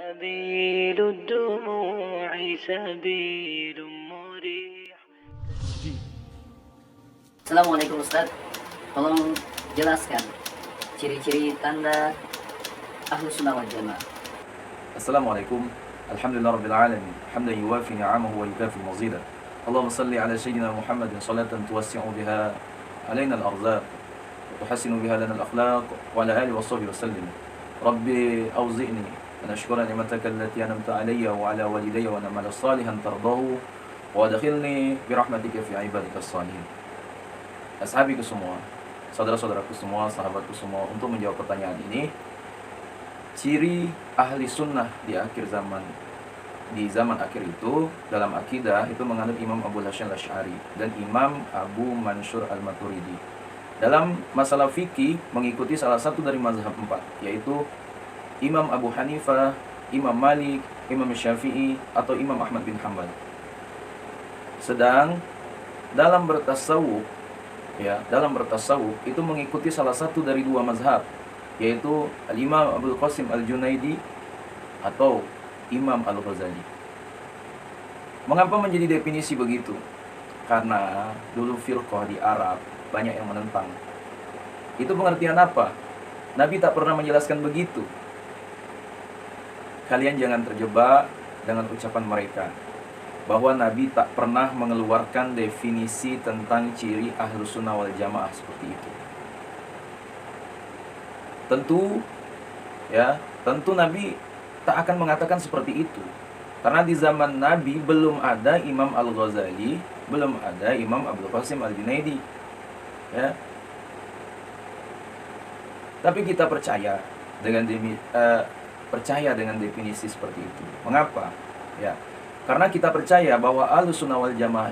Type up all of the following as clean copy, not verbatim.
سبيل الدموع سبيل مريح. Assalamualaikum Ustaz, tolong jelaskan ciri-ciri tanda Ahlus Sunnah wal Jamaah. Assalamualaikum. Alhamdulillah Rabbil Alamin. Hamdan yuwafi ni'amahu wa yukafi mazidah. Allahumma salli ala Sayyidina Muhammadin salatan tuwassi'u biha alaina al-arzaq wa tuhassinu biha lana al-akhlaq wa ala alihi wa sahbihi wa sallim. Rabbi awzi'ni an ashkura ni'mataka allati an'amta alayya wa ala walidayya wa na'mala salihan tardahu wa adkhilni bi rahmatika fi ibadika as-salihin. Ashabiku semua, saudara-saudaraku semua, sahabatku semua, untuk menjawab pertanyaan ini, ciri ahli sunnah di akhir zaman, di zaman akhir itu, dalam akidah itu menganut Imam Abu Hasyim Asy'ari dan Imam Abu Mansur Al-Maturidi. Dalam masalah fikih mengikuti salah satu dari mazhab 4, yaitu Imam Abu Hanifah, Imam Malik, Imam Syafi'i, atau Imam Ahmad bin Hanbal. Sedang dalam bertasawuf, itu mengikuti salah satu dari dua mazhab, yaitu Al-Imam Abdul Qasim Al-Junaidi atau Imam Al-Ghazali. Mengapa menjadi definisi begitu? Karena dulu firqah di Arab banyak yang menentang. Itu pengertian apa? Nabi tak pernah menjelaskan begitu. Kalian jangan terjebak dengan ucapan mereka bahwa Nabi tak pernah mengeluarkan definisi tentang ciri Ahlus Sunnah wal Jamaah seperti itu. Tentu Nabi tak akan mengatakan seperti itu. Karena di zaman Nabi belum ada Imam Al-Ghazali, belum ada Imam Abdul Qasim Al-Junaidi. Ya. Tapi kita percaya dengan definisi seperti itu. Mengapa? Ya. Karena kita percaya bahwa Ahlus Sunnah wal Jamaah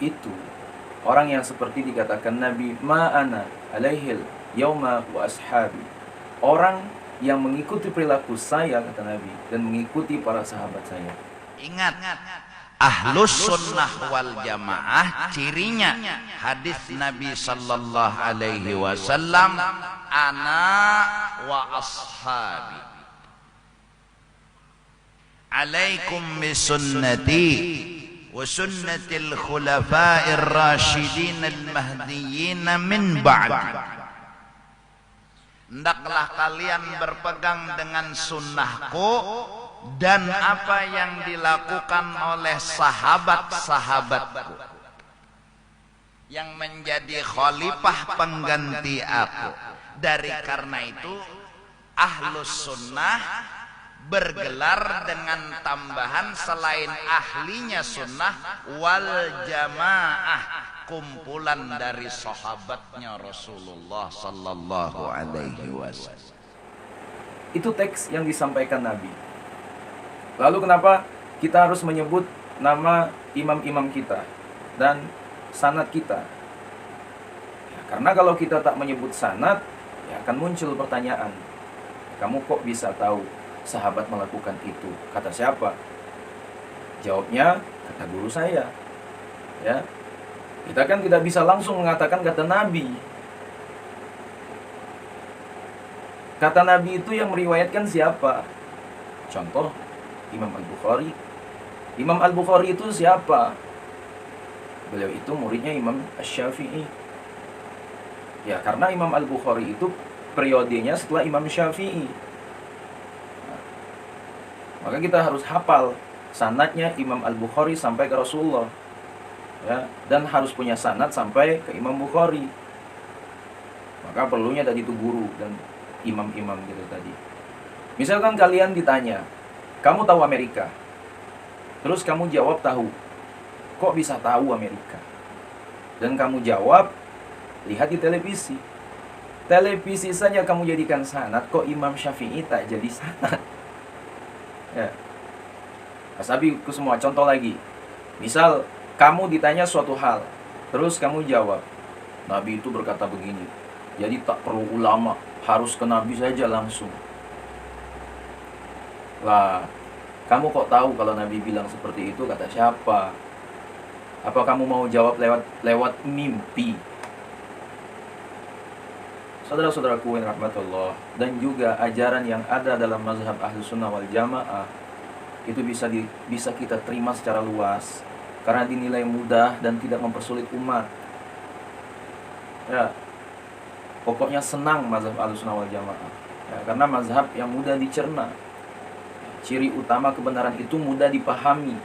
itu orang yang seperti dikatakan Nabi, ma'ana alaihil yauma wa ashabi. Orang yang mengikuti perilaku saya, kata Nabi, dan mengikuti para sahabat saya. Ingat, Ahlus Sunnah wal Jamaah cirinya hadis Nabi sallallahu alaihi wasallam, ana wa ashabi. Alaikum bisunnati wa sunnatil khulafa'ir rasyidin al-mahdiyyin min ba'di. Hendaklah kalian berpegang dengan sunnahku dan apa yang dilakukan oleh sahabat-sahabatku yang menjadi khalifah pengganti aku. Dari karena itu Ahlus Sunnah bergelar dengan tambahan selain ahlinya sunnah wal jamaah, kumpulan dari sahabatnya Rasulullah sallallahu alaihi wasallam. Itu teks yang disampaikan Nabi. Lalu kenapa kita harus menyebut nama imam-imam kita dan sanad kita? Ya, karena kalau kita tak menyebut sanad, ya akan muncul pertanyaan. Kamu kok bisa tahu sahabat melakukan itu? Kata siapa? Jawabnya, kata guru saya. Ya. Kita kan tidak bisa langsung mengatakan kata Nabi. Kata Nabi itu yang meriwayatkan siapa? Contoh, Imam Al-Bukhari. Imam Al-Bukhari itu siapa? Beliau itu muridnya Imam Asy-Syafi'i. Ya, karena Imam Al-Bukhari itu periodenya setelah Imam Syafi'i. Maka kita harus hafal sanadnya Imam Al-Bukhari sampai ke Rasulullah, ya, dan harus punya sanad sampai ke Imam Bukhari. Maka perlunya tadi itu guru dan imam-imam gitu tadi. Misalkan kalian ditanya, kamu tahu Amerika? Terus kamu jawab tahu. Kok bisa tahu Amerika? Dan kamu jawab, lihat di televisi. Televisi saja kamu jadikan sanad, kok Imam Syafi'i tak jadi sanad? Ya. Ashabiku semua, contoh lagi. Misal kamu ditanya suatu hal, terus kamu jawab, Nabi itu berkata begini, jadi tak perlu ulama, harus ke Nabi saja langsung. Lah, kamu kok tahu kalau Nabi bilang seperti itu? Kata siapa? Apa kamu mau jawab lewat mimpi? Saudara-saudaraku yang rahmatullah, dan juga ajaran yang ada dalam mazhab Ahlus Sunnah wal Jamaah itu bisa kita terima secara luas karena dinilai mudah dan tidak mempersulit umat. Ya, pokoknya senang mazhab Ahlus Sunnah wal Jamaah. Ya, karena mazhab yang mudah dicerna. Ciri utama kebenaran itu mudah dipahami.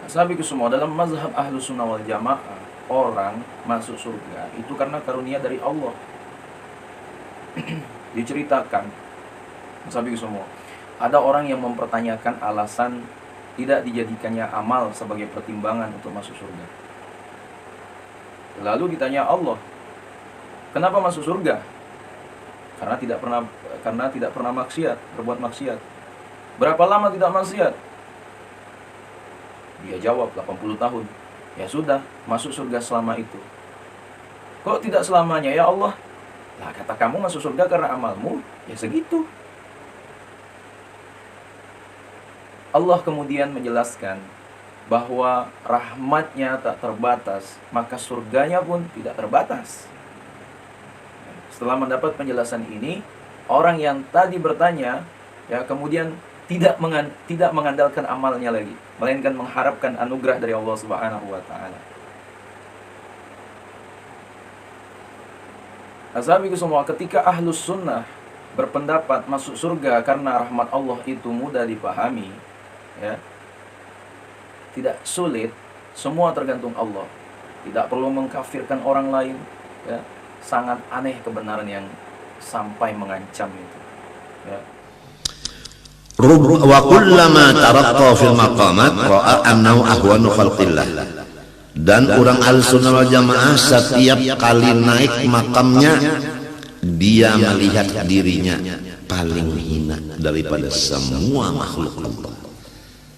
Sahabatku semua, dalam mazhab Ahlus Sunnah wal Jamaah, orang masuk surga itu karena karunia dari Allah. Diceritakan, sahabatku semua, ada orang yang mempertanyakan alasan tidak dijadikannya amal sebagai pertimbangan untuk masuk surga. Lalu ditanya Allah, kenapa masuk surga? Karena tidak pernah maksiat, berbuat maksiat. Berapa lama tidak maksiat? Dia jawab 80 tahun. Ya sudah, masuk surga selama itu. Kok tidak selamanya ya Allah? Lah kata kamu masuk surga karena amalmu, ya segitu. Allah kemudian menjelaskan bahwa rahmatnya tak terbatas, maka surganya pun tidak terbatas. Setelah mendapat penjelasan ini, orang yang tadi bertanya, ya kemudian tidak mengandalkan amalnya lagi, melainkan mengharapkan anugerah dari Allah Subhanahu wa taala. Sahabatku semua, ketika Ahlus Sunnah berpendapat masuk surga karena rahmat Allah itu mudah dipahami, ya, tidak sulit, semua tergantung Allah. Tidak perlu mengkafirkan orang lain, ya. Sangat aneh kebenaran yang sampai mengancam itu, ya. Wa kullama taraqqa fil maqamat ra'a annahu ahwanu khalqillah. Dan orang Ahlussunnah wal Jamaah setiap kali naik makamnya dia melihat dirinya paling hina daripada semua makhluk Allah.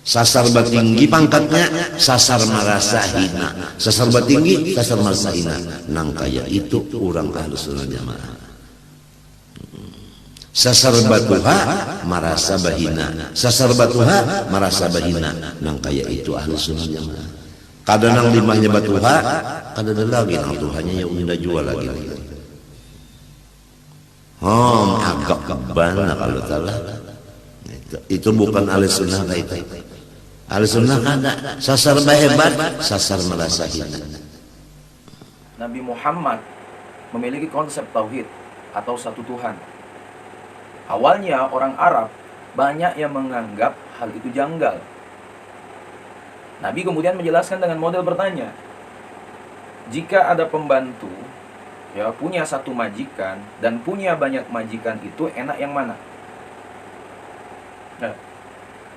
Sasar batinggi pangkatnya, sasar merasa hina. Sasar batinggi, sasar merasa hina. Nang kaya itu orang Ahlussunnah wal Jamaah. Sasar batuha merasa bahina, sasar batuha merasa bahina. Nang kaya itu Ahlus Sunnah Jamaah. Kadang nang limahnya batuha, kadang lagi nang tuhanya yang udah jual lagi. Agak kebana kalau salah. Itu bukan Ahlus Sunnah itu. Ahlus Sunnah ada sasar bahebat, sasar merasa hina. Nabi Muhammad memiliki konsep tauhid atau satu Tuhan. Awalnya orang Arab banyak yang menganggap hal itu janggal. Nabi kemudian menjelaskan dengan model bertanya. Jika ada pembantu, ya, punya satu majikan dan punya banyak majikan, itu enak yang mana? Nah,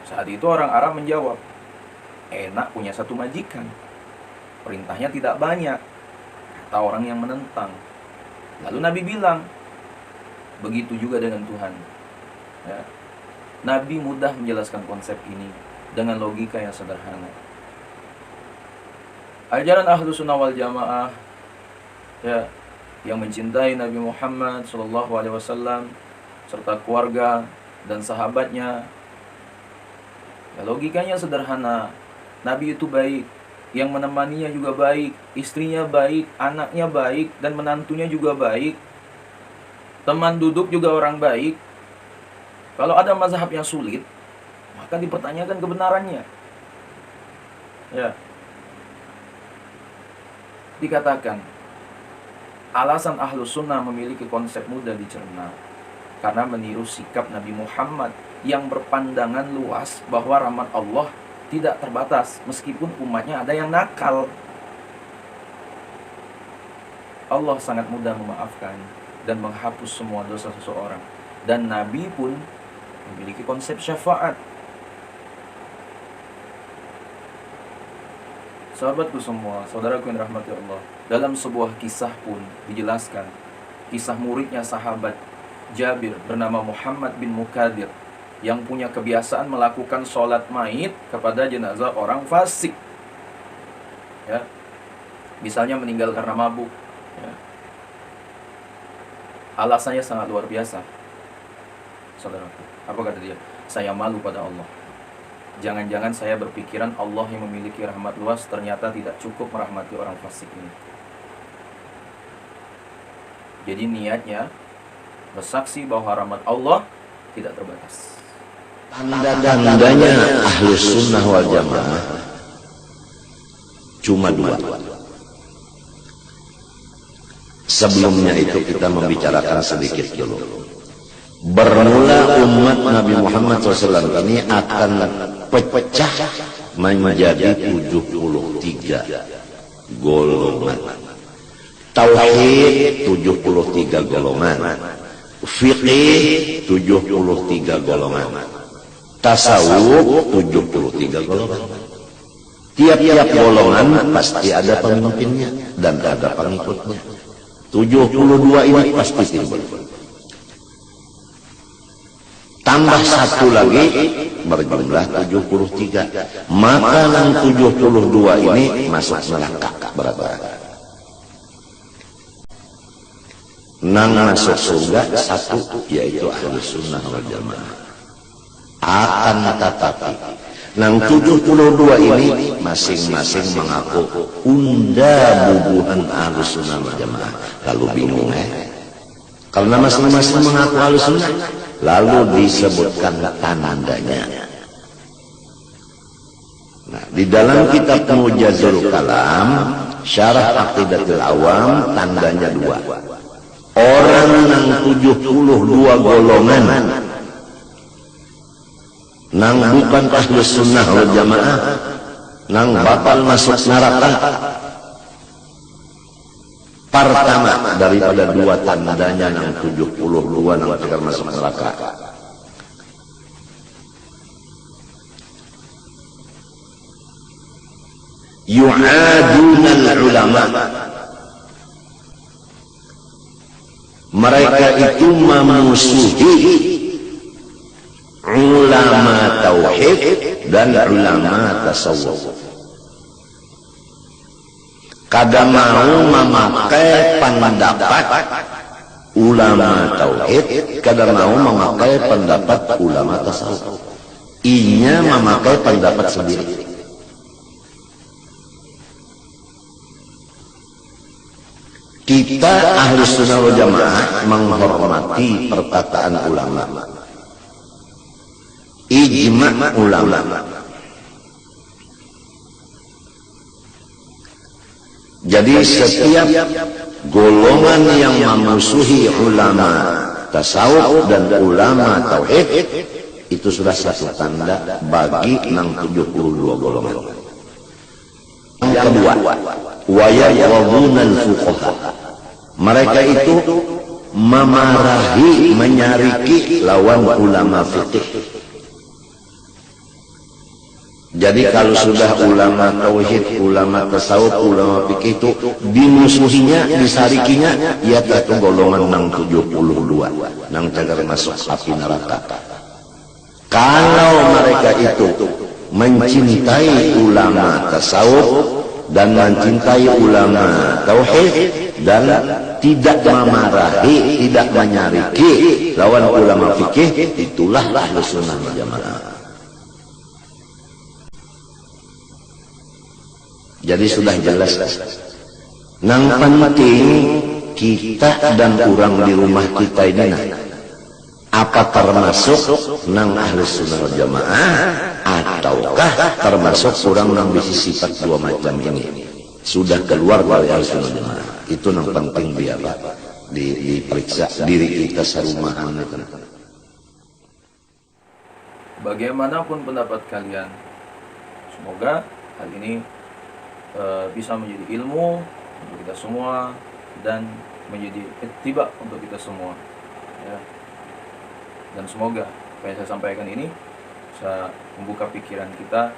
saat itu orang Arab menjawab, enak punya satu majikan. Perintahnya tidak banyak, kata orang yang menentang. Lalu Nabi bilang, begitu juga dengan Tuhan, ya. Nabi mudah menjelaskan konsep ini dengan logika yang sederhana. Ajaran Ahlus Sunnah wal Jamaah, ya, yang mencintai Nabi Muhammad SAW serta keluarga dan sahabatnya, ya, logikanya sederhana. Nabi itu baik, yang menemaninya juga baik, istrinya baik, anaknya baik, dan menantunya juga baik. Teman duduk juga orang baik. Kalau ada mazhab yang sulit, maka dipertanyakan kebenarannya. Ya. Dikatakan, alasan Ahlus Sunnah memiliki konsep mudah dicerna karena meniru sikap Nabi Muhammad yang berpandangan luas bahwa rahmat Allah tidak terbatas meskipun umatnya ada yang nakal. Allah sangat mudah memaafkan dan menghapus semua dosa seseorang. Dan Nabi pun memiliki konsep syafaat. Sahabatku semua, saudaraku yang dirahmati Allah, dalam sebuah kisah pun dijelaskan, kisah muridnya sahabat Jabir bernama Muhammad bin Mukadir yang punya kebiasaan melakukan sholat mayit kepada jenazah orang fasik, ya. Misalnya meninggal karena mabuk, ya. Alasannya sangat luar biasa, saudaraku. Apa kata dia? Saya malu pada Allah. Jangan-jangan saya berpikiran Allah yang memiliki rahmat luas ternyata tidak cukup merahmati orang fasik ini. Jadi niatnya bersaksi bahwa rahmat Allah tidak terbatas. Tanda-tandanya Ahlus Sunnah wal Jamaah cuma dua. Sebelumnya itu kita membicarakan sedikit dulu. Bermula umat Nabi Muhammad SAW ini akan pecah menjadi 73 golongan. Tauhid 73 golongan, fiqih 73 golongan, tasawuf 73 golongan. Tiap-tiap golongan pasti ada pemimpinnya dan ada pengikutnya. 72 ini pasti timbul. Tambah satu lagi berjumlah 73. Maka yang 72 ini masuk neraka berapa? Nang masuk surga satu, yaitu Ahlus Sunnah wal Jamaah. Akan tetapi nang 72 ini masing-masing mengaku unda bubuhan Ahlus Sunnah wal Jamaah. Lalu bingung karena masing-masing mengaku Ahlus Sunnah, lalu disebutkan tandanya. Nah, di dalam kitab Mujazul Kalam Syarah Aqidatul Awam tandanya dua. Orang yang 72 golongan nang bukan Ahlus Sunnah wal Jamaah, nang bakal masuk neraka. Pertama daripada dua tandanya nang 72 nang bakal masuk neraka. Yu'adunal ulama. Mereka itu memusuhi ulama tauhid dan ulama tasawuf. Kada mau memakai pendapat ulama tauhid, kada mau memakai pendapat ulama tasawuf. Inya memakai pendapat sendiri. Kita Ahlus Sunnah wal Jamaah menghormati perkataan ulama, ijma' ulama. Jadi setiap golongan yang memusuhi ulama tasawuf dan ulama tauhid itu sudah satu tanda bagi 72 golongan. Yang kedua, wa yaghdhunal fuqaha. Mereka itu memarahi, menyariki lawan ulama fikih. Jadi kalau sudah ulama tauhid, ulama tasawuf, ulama fikih itu dimusuhinya, disarikinya, ya itu golongan nang 72, nang cagar masuk api neraka. Kalau mereka itu mencintai ulama tasawuf dan mencintai ulama tauhid dan tidak memarahi, tidak menyariki lawan ulama fikih, itulah Ahlus Sunnah wal Jamaah. Jadi sudah jelas. Nang penting kita dan orang di rumah kita ini apa termasuk nang Ahlus Sunnah wal Jamaah ataukah termasuk orang nang bisi sifat dua macam ini? Sudah keluar dari Ahlus Sunnah wal Jamaah. Itu yang penting biar diperiksa diri kita serumahan. Bagaimanapun pendapat kalian, semoga hal ini bisa menjadi ilmu untuk kita semua dan menjadi ittiba untuk kita semua, ya. Dan semoga apa yang saya sampaikan ini bisa membuka pikiran kita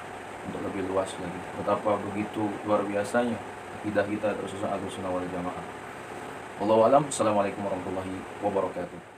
untuk lebih luas lagi. Betapa begitu luar biasanya akidah kita terus Ahlus Sunnah wal Jamaah. Wallahu a'lam. Assalamualaikum warahmatullahi wabarakatuh.